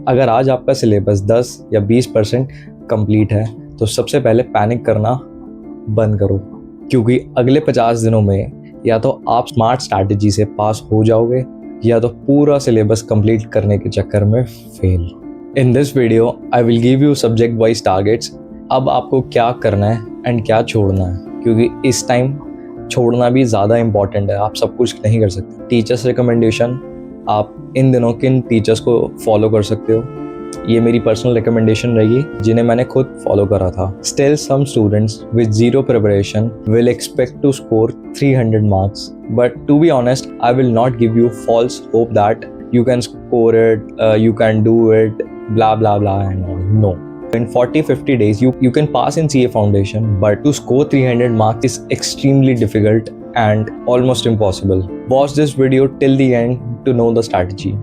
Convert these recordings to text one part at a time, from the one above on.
अगर आज आपका सिलेबस 10 या 20% कंप्लीट है तो सबसे पहले पैनिक करना बंद करो, क्योंकि अगले 50 दिनों में या तो आप स्मार्ट स्ट्रैटेजी से पास हो जाओगे या तो पूरा सिलेबस कंप्लीट करने के चक्कर में fail. In this video I will give you subject wise targets. अब आपको क्या करना है एंड क्या छोड़ना है, क्योंकि इस टाइम छोड़ना भी ज़्यादा इंपॉर्टेंट है। आप सब कुछ नहीं कर सकते। टीचर्स रिकमेंडेशन, आप इन दिनों किन टीचर्स को फॉलो कर सकते हो, ये मेरी पर्सनल रिकमेंडेशन रहेगी जिन्हें मैंने खुद फॉलो करा था। Still some students with zero preparation will expect to score 300 marks, but to be honest I will not give you false hope that you can score it, you can do it, blah blah blah and all. No. In 40-50 days you can pass in CA Foundation, but to score 300 marks is extremely difficult and almost impossible. Watch this video till the end to know the strategy.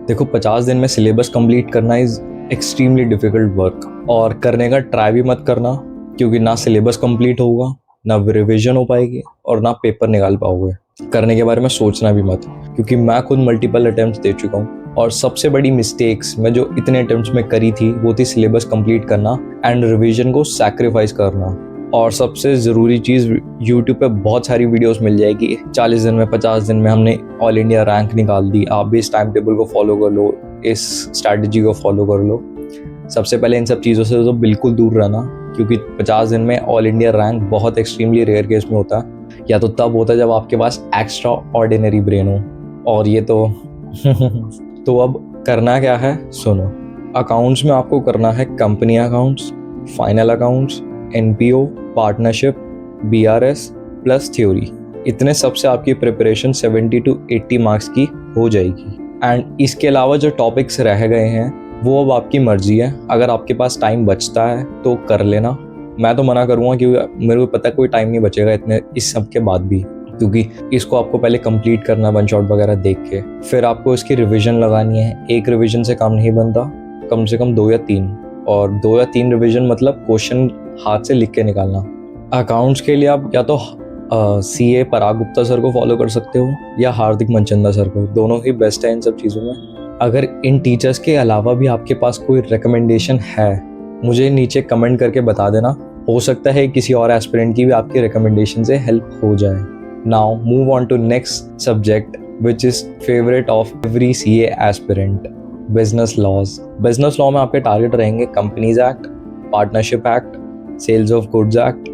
देखो, 50 दिन में syllabus complete करना is extremely difficult work, और करने का try भी मत करना, क्योंकि ना सिलेबस कंप्लीट होगा, ना रिविजन हो पाएगी और ना पेपर निकाल पाओगे। करने के बारे में सोचना भी मत, क्योंकि मैं खुद मल्टीपल अटेम्प्ट्स दे चुका हूँ और सबसे बड़ी मिस्टेक्स मैं जो इतने अटेम्प्ट्स में करी थी वो थी सिलेबस कंप्लीट करना एंड रिविजन को सैक्रिफाइस करना। और सबसे ज़रूरी चीज़, यूट्यूब पे बहुत सारी वीडियोस मिल जाएगी। 40 दिन में 50 दिन में हमने ऑल इंडिया रैंक निकाल दी। आप भी इस टाइम टेबल को फॉलो कर लो, इस स्ट्रैटेजी को फॉलो कर लो। सबसे पहले इन सब चीज़ों से तो बिल्कुल दूर रहना, क्योंकि 50 दिन में ऑल इंडिया रैंक बहुत एक्सट्रीमली रेयर केस में होता है, या तो तब होता है जब आपके पास एक्स्ट्रा ऑर्डिनरी ब्रेन हो, और ये तो तो अब करना क्या है सुनो। अकाउंट्स में आपको करना है company accounts, final accounts, NPO, partnership, BRS plus theory. इतने सबसे आपकी प्रिपरेशन 70 to 80 मार्क्स की हो जाएगी। एंड इसके अलावा जो टॉपिक्स रह गए हैं वो अब आपकी मर्जी है। अगर आपके पास टाइम बचता है तो कर लेना। मैं तो मना करूँगा, क्योंकि मेरे को पता है कोई टाइम नहीं बचेगा इतने इस सब के बाद भी, क्योंकि इसको आपको पहले कंप्लीट करना वन शॉट वगैरह देख के, फिर आपको इसकी रिवीजन लगानी है। एक रिवीजन से काम नहीं बनता, कम से कम 2 या 3, और 2 या 3 रिवीजन मतलब क्वेश्चन हाथ से लिख के निकालना। अकाउंट्स के लिए आप या तो CA पराग गुप्ता सर को फॉलो कर सकते हो या हार्दिक मनचंदा सर को, दोनों ही बेस्ट है इन सब चीज़ों में। अगर इन टीचर्स के अलावा भी आपके पास कोई रिकमेंडेशन है, मुझे नीचे कमेंट करके बता देना। हो सकता है किसी और एस्पिरेंट की भी आपकी रिकमेंडेशन से हेल्प हो जाए। Now move on to next subject which is favourite of every CA aspirant, business laws. Business law में आपके टारगेट रहेंगे companies act, partnership act, sales of goods act,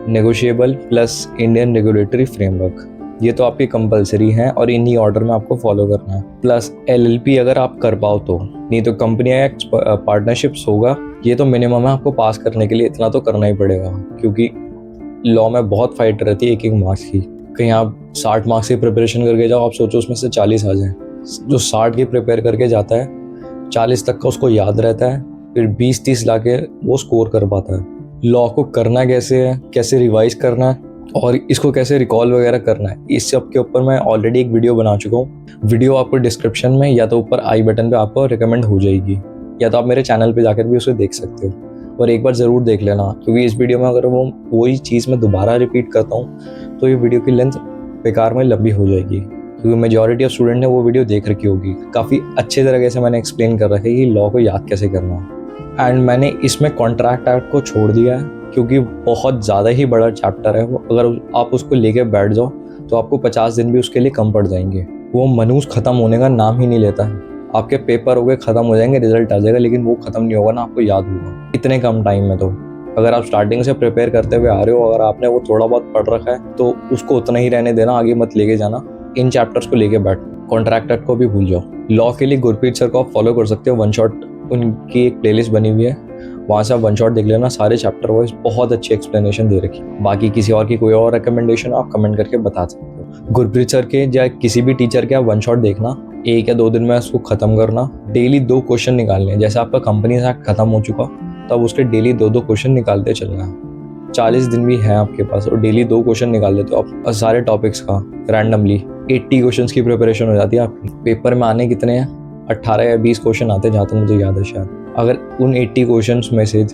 negotiable plus Indian regulatory framework. ये तो आपकी compulsory हैं और इन्हीं order में आपको फॉलो करना है। प्लस LLP अगर आप कर पाओ तो, नहीं तो कंपनी एक्ट, पार्टनरशिप्स होगा। ये तो मिनिमम है, आपको पास करने के लिए इतना तो करना ही पड़ेगा, क्योंकि लॉ में बहुत फाइट रहती है एक मार्क्स की। कहीं आप 60 मार्क्स की प्रिपरेशन करके जाओ, आप सोचो उसमें से 40 आ जाए। जो 60 की प्रिपेयर करके जाता है 40 तक का उसको याद रहता है, फिर 20-30 ला के वो स्कोर कर पाता है। लॉ को करना कैसे है, कैसे रिवाइज करना है और इसको कैसे रिकॉल वगैरह करना है, इस सब के ऊपर मैं ऑलरेडी एक वीडियो बना चुका हूँ। वीडियो आपको डिस्क्रिप्शन में या तो ऊपर आई बटन पे आपको रिकमेंड हो जाएगी, या तो आप मेरे चैनल पे जाकर भी उसे देख सकते हो। और एक बार ज़रूर देख लेना, क्योंकि इस वीडियो में अगर वही चीज़ मैं दोबारा रिपीट करता हूँ तो ये वीडियो की लेंथ बेकार में लंबी हो जाएगी, क्योंकि मेजॉरिटी ऑफ स्टूडेंट ने वो वीडियो देख रखी होगी। काफ़ी अच्छे तरीके से मैंने एक्सप्लेन कर रखा है कि लॉ को याद कैसे करना है। एंड मैंने इसमें कॉन्ट्रैक्ट एक्ट को छोड़ दिया है, क्योंकि बहुत ज़्यादा ही बड़ा चैप्टर है वो। अगर आप उसको लेके बैठ जाओ तो आपको 50 दिन भी उसके लिए कम पड़ जाएंगे। वो मनूस ख़त्म होने का नाम ही नहीं लेता है। आपके पेपर हो गए, ख़त्म हो जाएंगे, रिजल्ट आ जाएगा, लेकिन वो ख़त्म नहीं होगा ना, आपको याद होगा इतने कम टाइम में। तो अगर आप स्टार्टिंग से प्रिपेयर करते हुए आ रहे हो, अगर आपने वो थोड़ा बहुत पढ़ रखा है तो उसको उतना ही रहने देना, आगे मत लेके जाना। इन चैप्टर्स को लेके बैठ, कॉन्ट्रैक्ट एक्ट को भी भूल जाओ। लॉ के लिए गुरप्रीत सर को आप फॉलो कर सकते हो, वन शॉट उनकी एक प्लेलिस्ट बनी हुई है, वहाँ से आप वन शॉट देख लेना। सारे चैप्टर वाइज बहुत अच्छी एक्सप्लेनेशन दे रखी। बाकी किसी और की कोई और रिकमेंडेशन आप कमेंट करके बता सकते हो। गुरप्रीत सर के या किसी भी टीचर के आप वन शॉट देखना, 1 या 2 दिन में उसको ख़त्म करना। डेली 2 क्वेश्चन निकालने हैं। जैसे आपका कंपनीज एक्ट खत्म हो चुका तब उसके डेली 2-2 क्वेश्चन निकालते चलना है। 40 दिन भी हैं आपके पास और डेली 2 क्वेश्चन निकाल लेते हो आप सारे टॉपिक्स का रैंडमली। 80 क्वेश्चंस की प्रिपरेशन हो जाती है आपकी। पेपर में आने कितने हैं? 18 या 20 क्वेश्चन आते हैं, जहाँ तक मुझे याद है शायद। अगर उन 80 क्वेश्चंस में से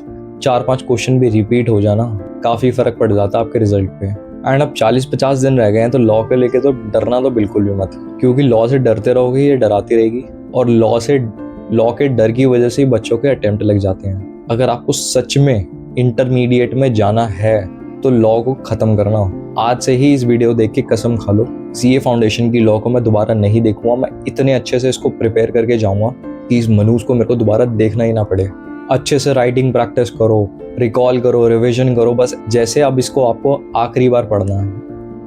4-5 क्वेश्चन भी रिपीट हो जाना, काफ़ी फ़र्क पड़ जाता है आपके रिजल्ट पे। एंड अब 40-50 दिन रह गए हैं, तो लॉ के लेके तो डरना तो बिल्कुल भी मत, क्योंकि लॉ से डरते रहोगे ये डराती रहेगी, और लॉ के डर की वजह से ही बच्चों के अटेम्प्ट लग जाते हैं। अगर आपको सच में इंटरमीडिएट में जाना है तो लॉ को ख़त्म करना। आज से ही इस वीडियो देख के कसम खा लो, सीए फाउंडेशन की लॉ को मैं दोबारा नहीं देखूंगा। मैं इतने अच्छे से इसको प्रिपेयर करके जाऊंगा कि इस मनूज को मेरे को दोबारा देखना ही ना पड़े। अच्छे से राइटिंग प्रैक्टिस करो, रिकॉल करो, रिवीजन करो, बस जैसे अब इसको आपको आखिरी बार पढ़ना है,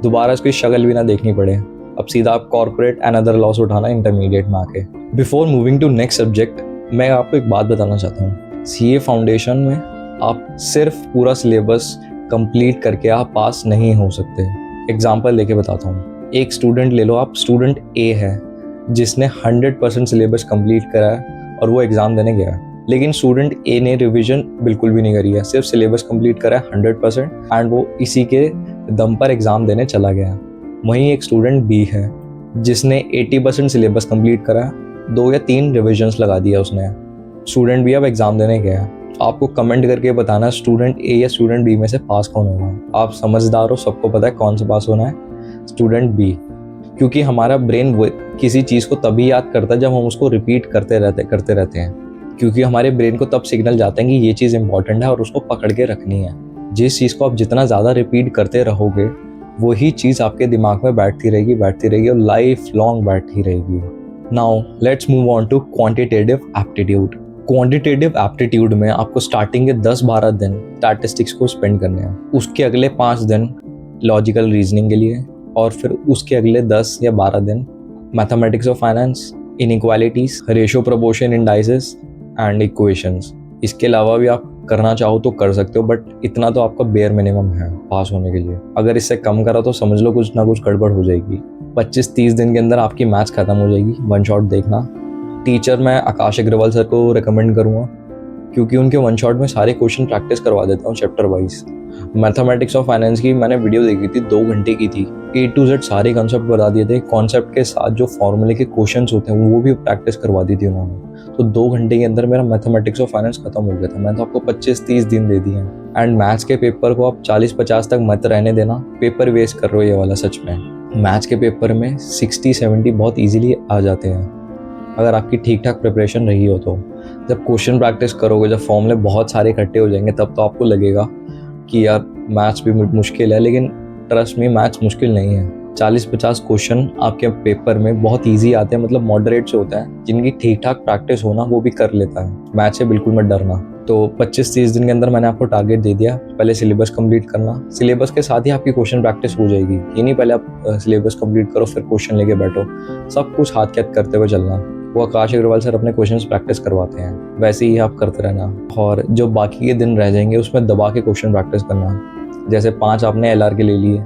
दोबारा इसकी शक्ल भी ना देखनी पड़े। अब सीधा आप कॉर्पोरेट एंड अदर लॉस उठाना इंटरमीडिएट में आके। Before moving to next subject, मैं आपको एक बात बताना चाहता हूँ। सीए फाउंडेशन में आप सिर्फ पूरा सिलेबस कंप्लीट करके आप पास नहीं हो सकते। एग्जाम्पल लेके बताता हूँ। एक स्टूडेंट ले लो आप, स्टूडेंट ए है जिसने 100% सिलेबस कंप्लीट करा है और वो एग्ज़ाम देने गया है, लेकिन स्टूडेंट ए ने रिवीजन बिल्कुल भी नहीं करी है, सिर्फ सिलेबस कंप्लीट करा है 100% एंड वो इसी के दम पर एग्ज़ाम देने चला गया। वहीं एक स्टूडेंट बी है जिसने 80% सिलेबस कंप्लीट करा है, 2 या 3 रिविजन्स लगा दिया उसने। स्टूडेंट बी अब एग्ज़ाम देने गया। आपको कमेंट करके बताना स्टूडेंट ए या स्टूडेंट बी में से पास कौन होगा। आप समझदार हो, सबको पता है कौन सा पास होना है, स्टूडेंट बी। क्योंकि हमारा ब्रेन किसी चीज़ को तभी याद करता है जब हम उसको रिपीट करते रहते हैं, क्योंकि हमारे ब्रेन को तब सिग्नल जाते हैं कि ये चीज़ इंपॉर्टेंट है और उसको पकड़ के रखनी है। जिस चीज़ को आप जितना ज़्यादा रिपीट करते रहोगे वही चीज़ आपके दिमाग में बैठती रहेगी और लाइफ लॉन्ग बैठती रहेगी। Now let's move on to quantitative aptitude. Quantitative aptitude में आपको स्टार्टिंग के 10-12 दिन स्टैटिस्टिक्स को स्पेंड करने हैं, उसके अगले 5 दिन लॉजिकल रीजनिंग के लिए, और फिर उसके अगले 10 या 12 दिन mathematics of finance, inequalities, ratio, proportion, indices and equations. इसके अलावा भी आप करना चाहो तो कर सकते हो, बट इतना तो आपका बेयर मिनिमम है पास होने के लिए। अगर इससे कम करा तो समझ लो कुछ ना कुछ गड़बड़ हो जाएगी। 25-30 दिन के अंदर आपकी मैथ्स खत्म हो जाएगी। वन शॉट देखना। टीचर मैं आकाश अग्रवाल सर को रिकमेंड करूँगा, क्योंकि उनके वन शॉट में सारे क्वेश्चन प्रैक्टिस करवा देता हूँ chapter wise. Mathematics of finance की मैंने वीडियो देखी थी, 2 घंटे की थी। A to Z सारे कॉन्सेप्ट बता दिए थे। कॉन्सेप्ट के साथ जो फॉर्मूले के क्वेश्चंस होते हैं वो भी प्रैक्टिस करवा दी थी उन्होंने। तो 2 घंटे के अंदर मेरा मैथमेटिक्स ऑफ फाइनेंस खत्म हो गया था। मैंने तो आपको 25-30 दिन दे दिए हैं। एंड मैथ्स के पेपर को आप 40-50 तक मत रहने देना, पेपर वेस्ट कर रहे हो ये वाला। सच में मैथ्स के पेपर में 60-70 बहुत ईजिली आ जाते हैं अगर आपकी ठीक ठाक प्रिपरेशन रही हो तो। जब क्वेश्चन प्रैक्टिस करोगे, जब फॉर्मूले बहुत सारे इकट्ठे हो जाएंगे, तब तो आपको लगेगा कि यार मैथ्स भी मुश्किल है, लेकिन ट्रस्ट में मैथ्स मुश्किल नहीं है। 40-50 क्वेश्चन आपके पेपर में बहुत इजी आते हैं, मतलब मॉडरेट से होता है। जिनकी ठीक ठाक प्रैक्टिस होना वो भी कर लेता है। मैथ्स से बिल्कुल मत डरना। तो 25-30 दिन के अंदर मैंने आपको टारगेट दे दिया। पहले सिलेबस कंप्लीट करना, सिलेबस के साथ ही आपकी क्वेश्चन प्रैक्टिस हो जाएगी। ये नहीं पहले आप सिलेबस कंप्लीट करो फिर क्वेश्चन लेके बैठो, सब कुछ हाथ के हाथ करते हुए चलना। वो आकाश अग्रवाल सर अपने क्वेश्चंस प्रैक्टिस करवाते हैं, वैसे ही आप करते रहना। और जो बाकी के दिन रह जाएंगे उसमें दबा के क्वेश्चन प्रैक्टिस करना। जैसे 5 आपने LR के ले लिए,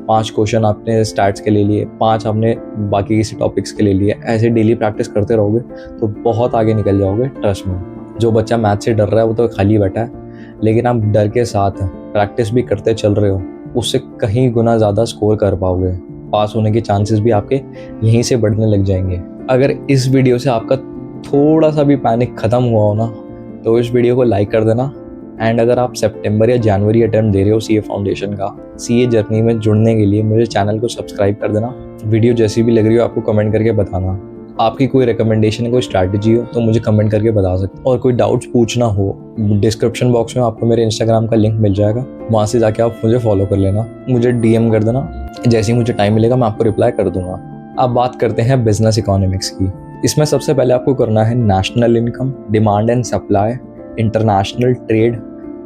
5 क्वेश्चन आपने स्टैट्स के ले लिए, 5 आपने बाकी किसी टॉपिक्स के ले लिए। ऐसे डेली प्रैक्टिस करते रहोगे तो बहुत आगे निकल जाओगे। ट्रस्ट में, जो बच्चा मैथ से डर रहा है वो तो खाली बैठा है, लेकिन आप डर के साथ प्रैक्टिस भी करते चल रहे हो, उससे कहीं गुना ज़्यादा स्कोर कर पाओगे। पास होने के चांसेस भी आपके यहीं से बढ़ने लग जाएंगे। अगर इस वीडियो से आपका थोड़ा सा भी पैनिक ख़त्म हुआ हो ना, तो इस वीडियो को लाइक कर देना। एंड अगर आप सितंबर या जनवरी अटेम्प्ट दे रहे हो सीए फाउंडेशन का, सीए जर्नी में जुड़ने के लिए मेरे चैनल को सब्सक्राइब कर देना। वीडियो जैसी भी लग रही हो आपको कमेंट करके बताना। आपकी कोई रिकमेंडेशन, कोई स्ट्रैटेजी हो तो मुझे कमेंट करके बता सकते हो। और कोई डाउट्स पूछना हो, डिस्क्रिप्शन बॉक्स में आपको मेरे इंस्टाग्राम का लिंक मिल जाएगा, वहाँ से जाके आप मुझे फॉलो कर लेना, मुझे DM कर देना। जैसे ही मुझे टाइम मिलेगा मैं आपको रिप्लाई कर दूंगा। अब बात करते हैं बिजनेस इकोनॉमिक्स की। इसमें सबसे पहले आपको करना है national income, demand and supply, international trade,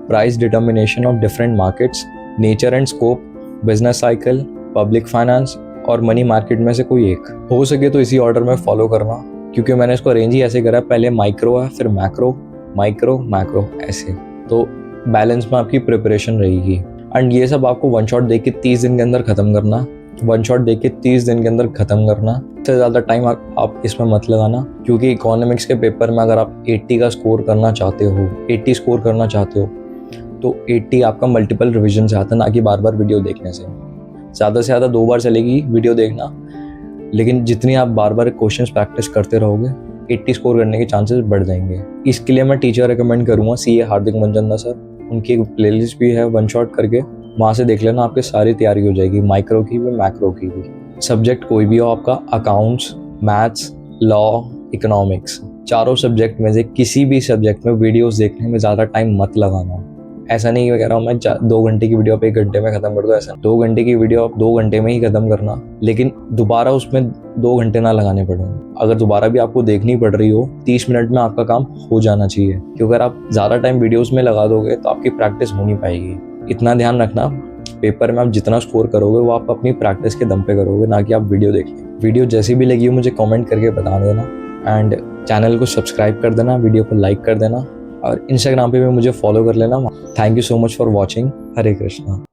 price determination of different markets, nature and scope, business cycle, public finance और मनी मार्केट में से कोई एक। हो सके तो इसी ऑर्डर में फॉलो करना, क्योंकि मैंने इसको अरेंज ही ऐसे करा है, पहले माइक्रो है फिर मैक्रो, माइक्रो मैक्रो ऐसे, तो बैलेंस में आपकी प्रिपरेशन रहेगी। एंड ये सब आपको वन शॉट देख के 30 दिन के अंदर ख़त्म करना। वन शॉट देख के 30 दिन के अंदर ख़त्म करना। इससे ज़्यादा टाइम आप इसमें मत लगाना, क्योंकि इकोनॉमिक्स के पेपर में अगर आप 80 का स्कोर करना चाहते हो, 80 स्कोर करना चाहते हो, तो 80 आपका मल्टीपल रिवीजन से आता है, ना कि बार बार वीडियो देखने से। ज़्यादा से ज़्यादा 2 बार चलेगी वीडियो देखना, लेकिन जितनी आप बार बार क्वेश्चंस प्रैक्टिस करते रहोगे 80 स्कोर करने के चांसेस बढ़ जाएंगे। इसके लिए मैं टीचर रिकमेंड करूँगा, CA हार्दिक मंजंदा सर। उनकी एक प्लेलिस्ट भी है वन शॉट करके, वहाँ से देख लेना, आपकी सारी तैयारी हो जाएगी, माइक्रो की भी मैक्रो की भी। सब्जेक्ट कोई भी हो आपका, अकाउंट्स, मैथ्स, लॉ, इकोनॉमिक्स, चारों सब्जेक्ट में से किसी भी सब्जेक्ट में वीडियोस देखने में ज़्यादा टाइम मत लगाना। ऐसा नहीं मैं कह रहा हूँ मैं 2 घंटे की वीडियो आप 1 घंटे में ख़त्म कर दो, ऐसा 2 घंटे की वीडियो आप 2 घंटे में ही ख़त्म करना, लेकिन दोबारा उसमें 2 घंटे ना लगाने पड़े। अगर दोबारा भी आपको देखनी पड़ रही हो, 30 मिनट में आपका काम हो जाना चाहिए, क्योंकि अगर आप ज़्यादा टाइम वीडियोज़ में लगा दोगे तो आपकी प्रैक्टिस हो नहीं पाएगी। इतना ध्यान रखना, पेपर में आप जितना स्कोर करोगे वो आप अपनी प्रैक्टिस के दम पे करोगे, ना कि आप वीडियो देख लें। वीडियो जैसी भी लगी हो मुझे कमेंट करके बता देना, एंड चैनल को सब्सक्राइब कर देना, वीडियो को लाइक कर देना, और इंस्टाग्राम पे भी मुझे फॉलो कर लेना। Thank you so much for watching. Hare Krishna.